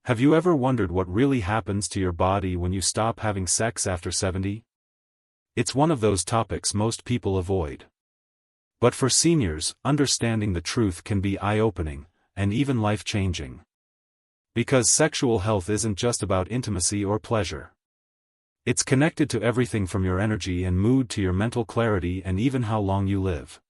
Have you ever wondered what really happens to your body when you stop having sex after 70? It's one of those topics most people avoid. But for seniors, understanding the truth can be eye-opening, and even life-changing. Because sexual health isn't just about intimacy or pleasure. It's connected to everything from your energy and mood to your mental clarity and even how long you live.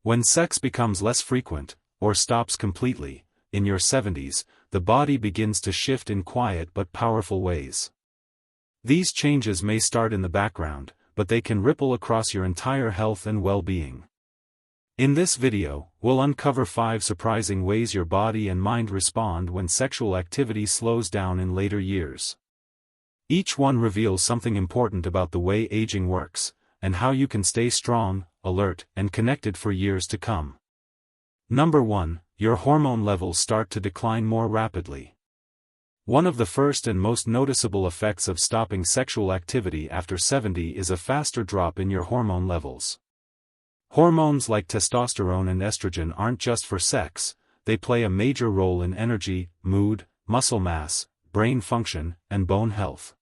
When sex becomes less frequent, or stops completely, in your 70s, the body begins to shift in quiet but powerful ways. These changes may start in the background, but they can ripple across your entire health and well-being. In this video, we'll uncover 5 surprising ways your body and mind respond when sexual activity slows down in later years. Each one reveals something important about the way aging works, and how you can stay strong, alert, and connected for years to come. Number 1. Your hormone levels start to decline more rapidly. One of the first and most noticeable effects of stopping sexual activity after 70 is a faster drop in your hormone levels. Hormones like testosterone and estrogen aren't just for sex, they play a major role in energy, mood, muscle mass, brain function, and bone health.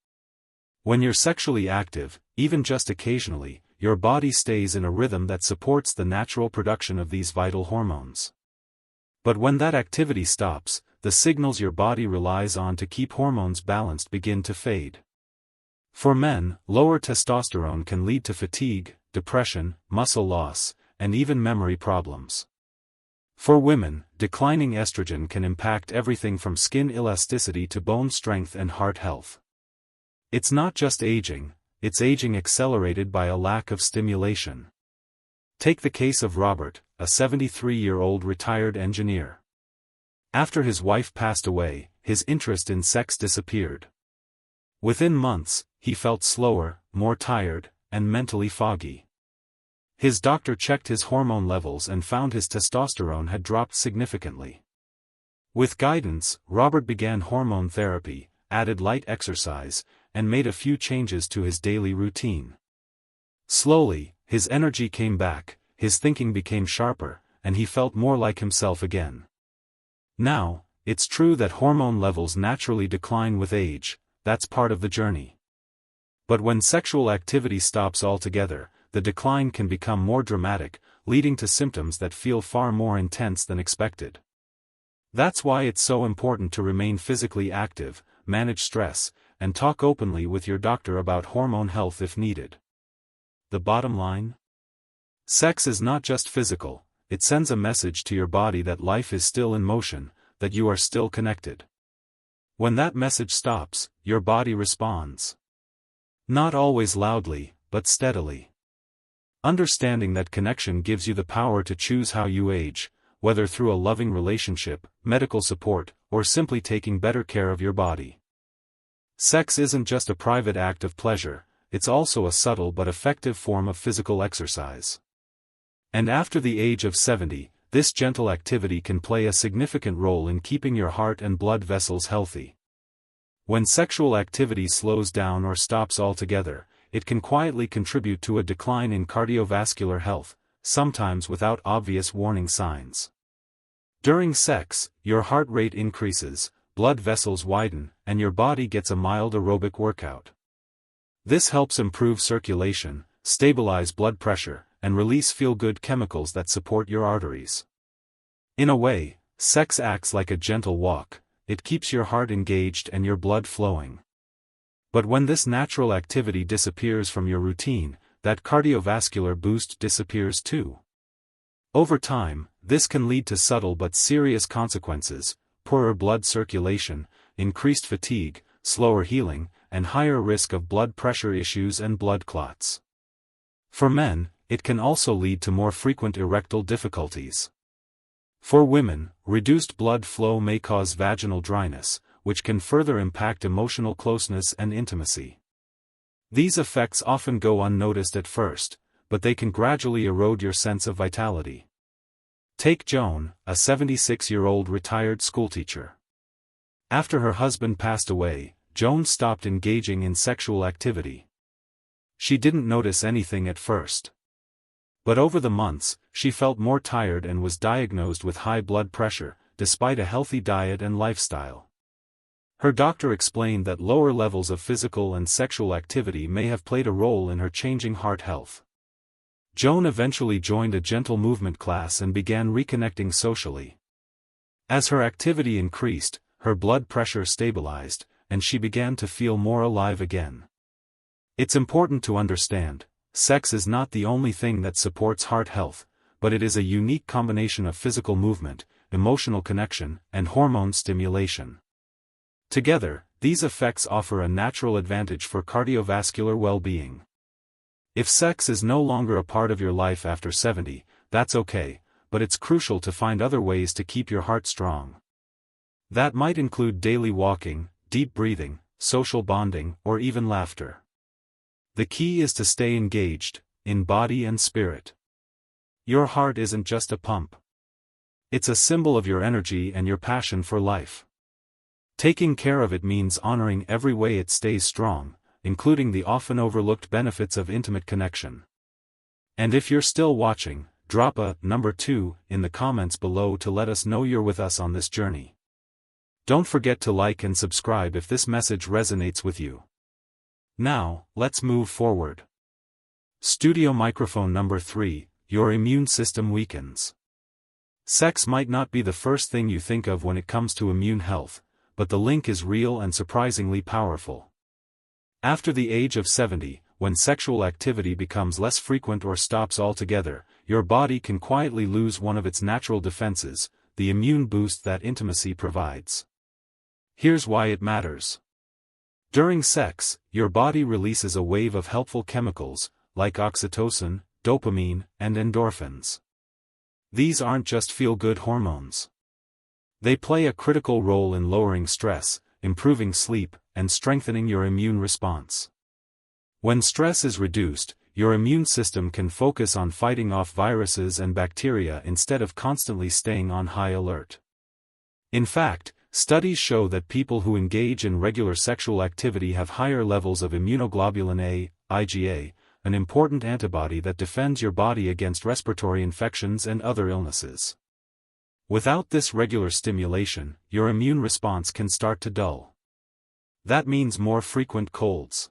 When you're sexually active, even just occasionally, your body stays in a rhythm that supports the natural production of these vital hormones. But when that activity stops, the signals your body relies on to keep hormones balanced begin to fade. For men, lower testosterone can lead to fatigue, depression, muscle loss, and even memory problems. For women, declining estrogen can impact everything from skin elasticity to bone strength and heart health. It's not just aging, it's aging accelerated by a lack of stimulation. Take the case of Robert, a 73-year-old retired engineer. After his wife passed away, his interest in sex disappeared. Within months, he felt slower, more tired, and mentally foggy. His doctor checked his hormone levels and found his testosterone had dropped significantly. With guidance, Robert began hormone therapy, added light exercise, and made a few changes to his daily routine. Slowly, his energy came back, his thinking became sharper, and he felt more like himself again. Now, it's true that hormone levels naturally decline with age, that's part of the journey. But when sexual activity stops altogether, the decline can become more dramatic, leading to symptoms that feel far more intense than expected. That's why it's so important to remain physically active, manage stress, and talk openly with your doctor about hormone health if needed. The bottom line? Sex is not just physical, it sends a message to your body that life is still in motion, that you are still connected. When that message stops, your body responds. Not always loudly, but steadily. Understanding that connection gives you the power to choose how you age, whether through a loving relationship, medical support, or simply taking better care of your body. Sex isn't just a private act of pleasure, it's also a subtle but effective form of physical exercise. And after the age of 70, this gentle activity can play a significant role in keeping your heart and blood vessels healthy. When sexual activity slows down or stops altogether, it can quietly contribute to a decline in cardiovascular health, sometimes without obvious warning signs. During sex, your heart rate increases, blood vessels widen, and your body gets a mild aerobic workout. This helps improve circulation, stabilize blood pressure, and release feel-good chemicals that support your arteries. In a way, sex acts like a gentle walk, it keeps your heart engaged and your blood flowing. But when this natural activity disappears from your routine, that cardiovascular boost disappears too. Over time, this can lead to subtle but serious consequences: poorer blood circulation, increased fatigue, slower healing, and higher risk of blood pressure issues and blood clots. For men, it can also lead to more frequent erectile difficulties. For women, reduced blood flow may cause vaginal dryness, which can further impact emotional closeness and intimacy. These effects often go unnoticed at first, but they can gradually erode your sense of vitality. Take Joan, a 76-year-old retired schoolteacher. After her husband passed away, Joan stopped engaging in sexual activity. She didn't notice anything at first. But over the months, she felt more tired and was diagnosed with high blood pressure, despite a healthy diet and lifestyle. Her doctor explained that lower levels of physical and sexual activity may have played a role in her changing heart health. Joan eventually joined a gentle movement class and began reconnecting socially. As her activity increased, her blood pressure stabilized, and she began to feel more alive again. It's important to understand, sex is not the only thing that supports heart health, but it is a unique combination of physical movement, emotional connection, and hormone stimulation. Together, these effects offer a natural advantage for cardiovascular well-being. If sex is no longer a part of your life after 70, that's okay, but it's crucial to find other ways to keep your heart strong. That might include daily walking, deep breathing, social bonding, or even laughter. The key is to stay engaged, in body and spirit. Your heart isn't just a pump. It's a symbol of your energy and your passion for life. Taking care of it means honoring every way it stays strong, including the often overlooked benefits of intimate connection. And if you're still watching, drop a number 2 in the comments below to let us know you're with us on this journey. Don't forget to like and subscribe if this message resonates with you. Now, let's move forward. Studio microphone number 3, your immune system weakens. Sex might not be the first thing you think of when it comes to immune health, but the link is real and surprisingly powerful. After the age of 70, when sexual activity becomes less frequent or stops altogether, your body can quietly lose one of its natural defenses, the immune boost that intimacy provides. Here's why it matters. During sex, your body releases a wave of helpful chemicals, like oxytocin, dopamine, and endorphins. These aren't just feel-good hormones. They play a critical role in lowering stress, improving sleep, and strengthening your immune response. When stress is reduced, your immune system can focus on fighting off viruses and bacteria instead of constantly staying on high alert. In fact, studies show that people who engage in regular sexual activity have higher levels of immunoglobulin A, IgA, an important antibody that defends your body against respiratory infections and other illnesses. Without this regular stimulation, your immune response can start to dull. That means more frequent colds,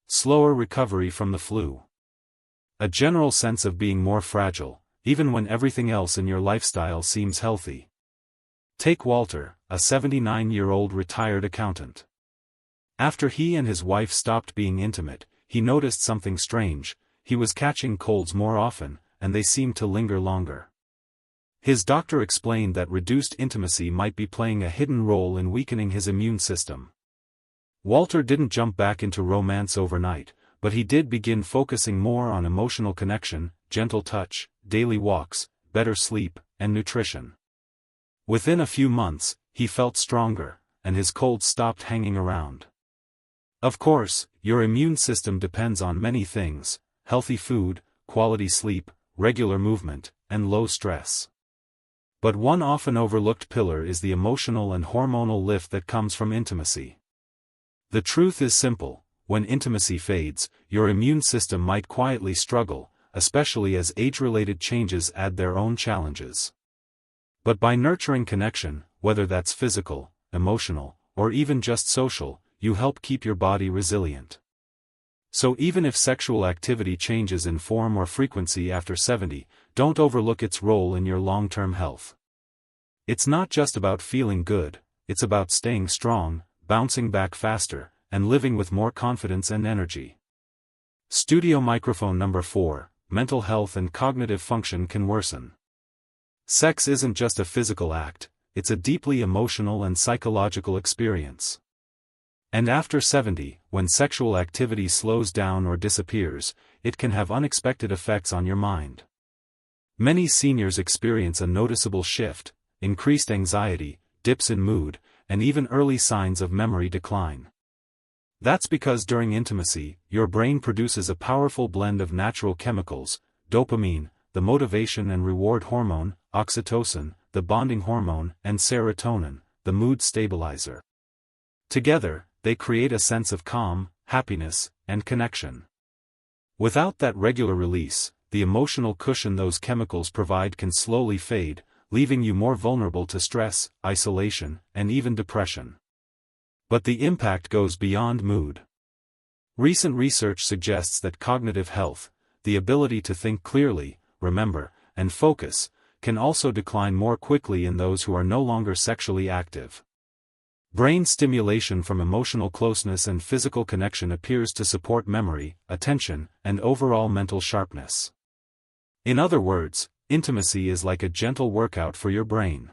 slower recovery from the flu, a general sense of being more fragile, even when everything else in your lifestyle seems healthy. Take Walter, a 79-year-old retired accountant. After he and his wife stopped being intimate, he noticed something strange. He was catching colds more often, and they seemed to linger longer. His doctor explained that reduced intimacy might be playing a hidden role in weakening his immune system. Walter didn't jump back into romance overnight, but he did begin focusing more on emotional connection, gentle touch, daily walks, better sleep, and nutrition. Within a few months, he felt stronger, and his colds stopped hanging around. Of course, your immune system depends on many things: healthy food, quality sleep, regular movement, and low stress. But one often overlooked pillar is the emotional and hormonal lift that comes from intimacy. The truth is simple: when intimacy fades, your immune system might quietly struggle, especially as age-related changes add their own challenges. But by nurturing connection, whether that's physical, emotional, or even just social, you help keep your body resilient. So even if sexual activity changes in form or frequency after 70, don't overlook its role in your long-term health. It's not just about feeling good, it's about staying strong, bouncing back faster, and living with more confidence and energy. Studio microphone number 4, mental health and cognitive function can worsen. Sex isn't just a physical act, it's a deeply emotional and psychological experience. And after 70, when sexual activity slows down or disappears, it can have unexpected effects on your mind. Many seniors experience a noticeable shift, increased anxiety, dips in mood, and even early signs of memory decline. That's because during intimacy, your brain produces a powerful blend of natural chemicals: dopamine, the motivation and reward hormone, oxytocin, the bonding hormone, and serotonin, the mood stabilizer. Together, they create a sense of calm, happiness, and connection. Without that regular release, the emotional cushion those chemicals provide can slowly fade, leaving you more vulnerable to stress, isolation, and even depression. But the impact goes beyond mood. Recent research suggests that cognitive health, the ability to think clearly, remember, and focus, can also decline more quickly in those who are no longer sexually active. Brain stimulation from emotional closeness and physical connection appears to support memory, attention, and overall mental sharpness. In other words, intimacy is like a gentle workout for your brain.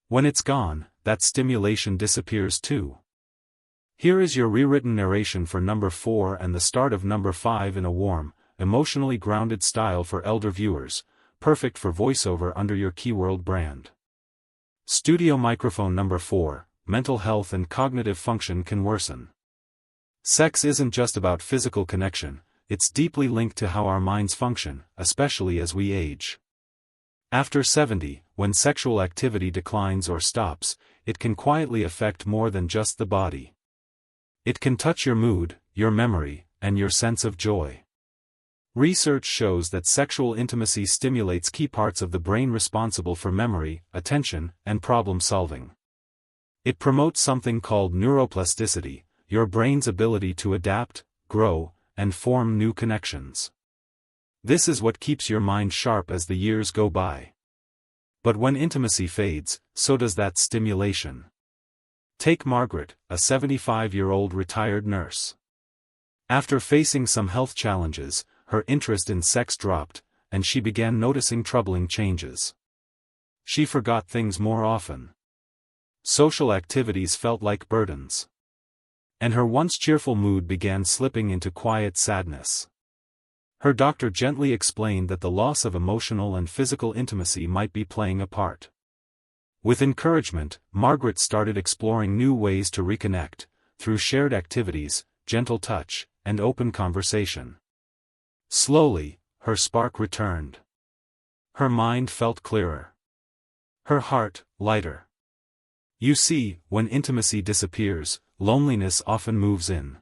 When it's gone, that stimulation disappears too. Here is your rewritten narration for number 4 and the start of number 5 in a warm, emotionally grounded style for elder viewers, perfect for voiceover under your Keyworld brand. Studio microphone number 4, mental health and cognitive function can worsen. Sex isn't just about physical connection, it's deeply linked to how our minds function, especially as we age. After 70, when sexual activity declines or stops, it can quietly affect more than just the body. It can touch your mood, your memory, and your sense of joy. Research shows that sexual intimacy stimulates key parts of the brain responsible for memory, attention, and problem-solving. It promotes something called neuroplasticity, your brain's ability to adapt, grow, and form new connections. This is what keeps your mind sharp as the years go by. But when intimacy fades, so does that stimulation. Take Margaret, a 75-year-old retired nurse. After facing some health challenges, her interest in sex dropped, and she began noticing troubling changes. She forgot things more often. Social activities felt like burdens. And her once cheerful mood began slipping into quiet sadness. Her doctor gently explained that the loss of emotional and physical intimacy might be playing a part. With encouragement, Margaret started exploring new ways to reconnect, through shared activities, gentle touch, and open conversation. Slowly, her spark returned. Her mind felt clearer. Her heart, lighter. You see, when intimacy disappears, loneliness often moves in.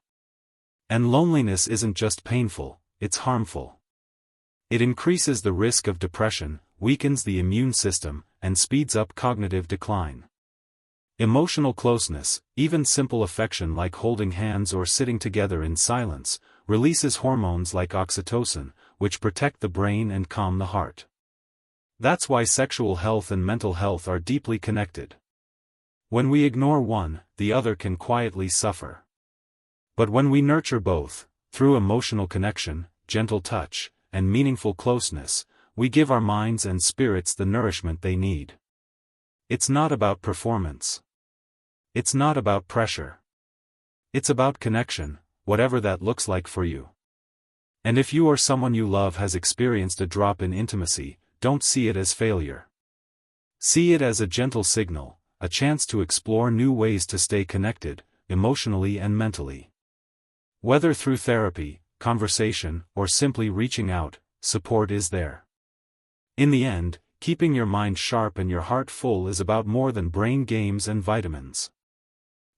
And loneliness isn't just painful, it's harmful. It increases the risk of depression, weakens the immune system, and speeds up cognitive decline. Emotional closeness, even simple affection like holding hands or sitting together in silence, releases hormones like oxytocin, which protect the brain and calm the heart. That's why sexual health and mental health are deeply connected. When we ignore one, the other can quietly suffer. But when we nurture both, through emotional connection, gentle touch, and meaningful closeness, we give our minds and spirits the nourishment they need. It's not about performance. It's not about pressure. It's about connection, whatever that looks like for you. And if you or someone you love has experienced a drop in intimacy, don't see it as failure. See it as a gentle signal, a chance to explore new ways to stay connected, emotionally and mentally. Whether through therapy, conversation, or simply reaching out, support is there. In the end, keeping your mind sharp and your heart full is about more than brain games and vitamins.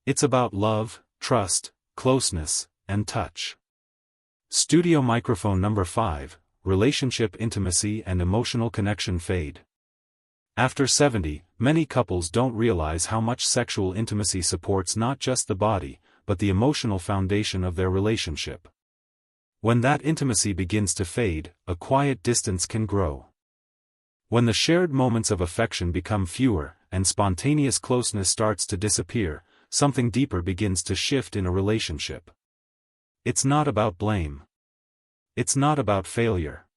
It's about love, trust, closeness, and touch. Studio microphone number 5, relationship intimacy and emotional connection fade. After 70, many couples don't realize how much sexual intimacy supports not just the body, but the emotional foundation of their relationship. When that intimacy begins to fade, a quiet distance can grow. When the shared moments of affection become fewer, and spontaneous closeness starts to disappear, something deeper begins to shift in a relationship. It's not about blame. It's not about failure.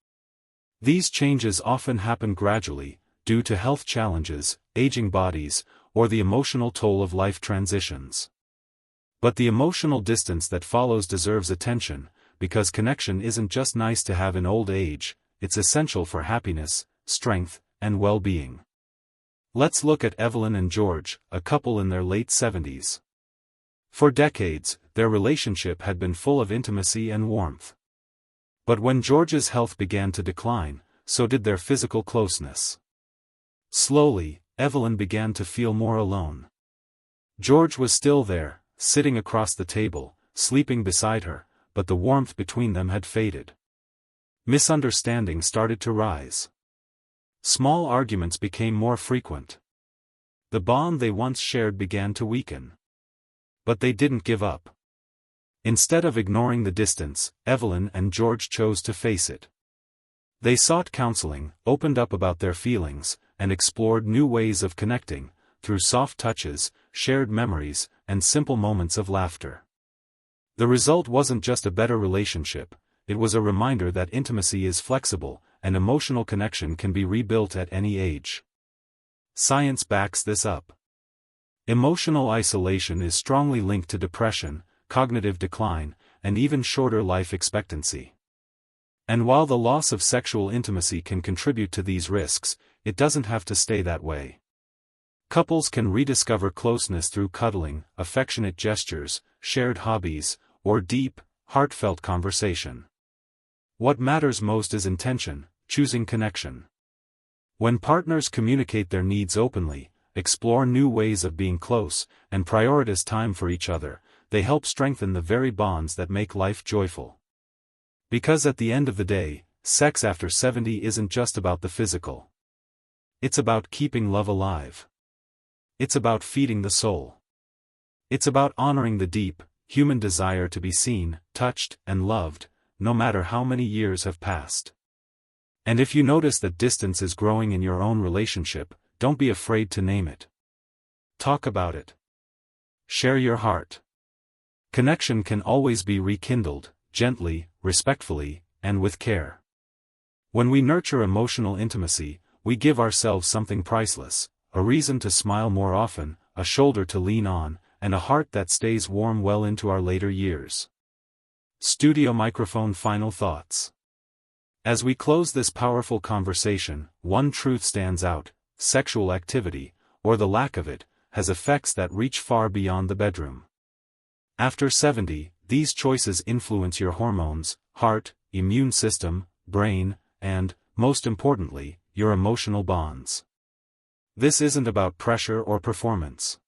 These changes often happen gradually, due to health challenges, aging bodies, or the emotional toll of life transitions. But the emotional distance that follows deserves attention, because connection isn't just nice to have in old age, it's essential for happiness, strength, and well-being. Let's look at Evelyn and George, a couple in their late 70s. For decades, their relationship had been full of intimacy and warmth. But when George's health began to decline, so did their physical closeness. Slowly, Evelyn began to feel more alone. George was still there, sitting across the table, sleeping beside her, but the warmth between them had faded. Misunderstanding started to rise. Small arguments became more frequent. The bond they once shared began to weaken. But they didn't give up. Instead of ignoring the distance, Evelyn and George chose to face it. They sought counseling, opened up about their feelings, and explored new ways of connecting, through soft touches, shared memories, and simple moments of laughter. The result wasn't just a better relationship, it was a reminder that intimacy is flexible, and emotional connection can be rebuilt at any age. Science backs this up. Emotional isolation is strongly linked to depression, cognitive decline, and even shorter life expectancy. And while the loss of sexual intimacy can contribute to these risks, it doesn't have to stay that way. Couples can rediscover closeness through cuddling, affectionate gestures, shared hobbies, or deep, heartfelt conversation. What matters most is intention, choosing connection. When partners communicate their needs openly, explore new ways of being close, and prioritize time for each other, they help strengthen the very bonds that make life joyful. Because at the end of the day, sex after 70 isn't just about the physical. It's about keeping love alive. It's about feeding the soul. It's about honoring the deep, human desire to be seen, touched, and loved, no matter how many years have passed. And if you notice that distance is growing in your own relationship, don't be afraid to name it. Talk about it. Share your heart. Connection can always be rekindled, gently, respectfully, and with care. When we nurture emotional intimacy, we give ourselves something priceless, a reason to smile more often, a shoulder to lean on, and a heart that stays warm well into our later years. Studio microphone final thoughts. As we close this powerful conversation, one truth stands out: sexual activity, or the lack of it, has effects that reach far beyond the bedroom. After 70, these choices influence your hormones, heart, immune system, brain, and, most importantly, your emotional bonds. This isn't about pressure or performance.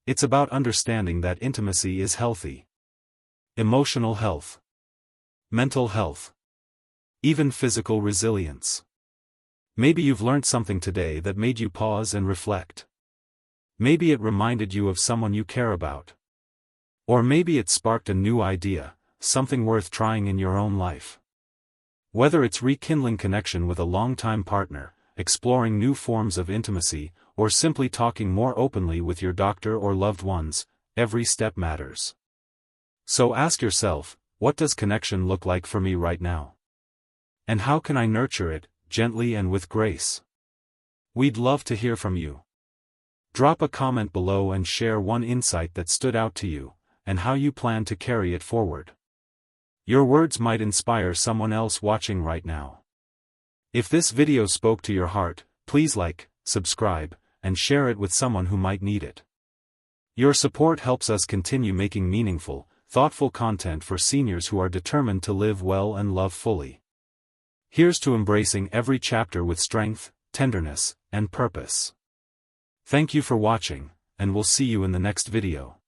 It's about understanding that intimacy is healthy. Emotional health. Mental health. Even physical resilience. Maybe you've learned something today that made you pause and reflect. Maybe it reminded you of someone you care about. Or maybe it sparked a new idea, something worth trying in your own life. Whether it's rekindling connection with a longtime partner, exploring new forms of intimacy, or simply talking more openly with your doctor or loved ones, every step matters. So ask yourself, what does connection look like for me right now? And how can I nurture it, gently and with grace? We'd love to hear from you. Drop a comment below and share one insight that stood out to you, and how you plan to carry it forward. Your words might inspire someone else watching right now. If this video spoke to your heart, please like, subscribe, and share it with someone who might need it. Your support helps us continue making meaningful, thoughtful content for seniors who are determined to live well and love fully. Here's to embracing every chapter with strength, tenderness, and purpose. Thank you for watching, and we'll see you in the next video.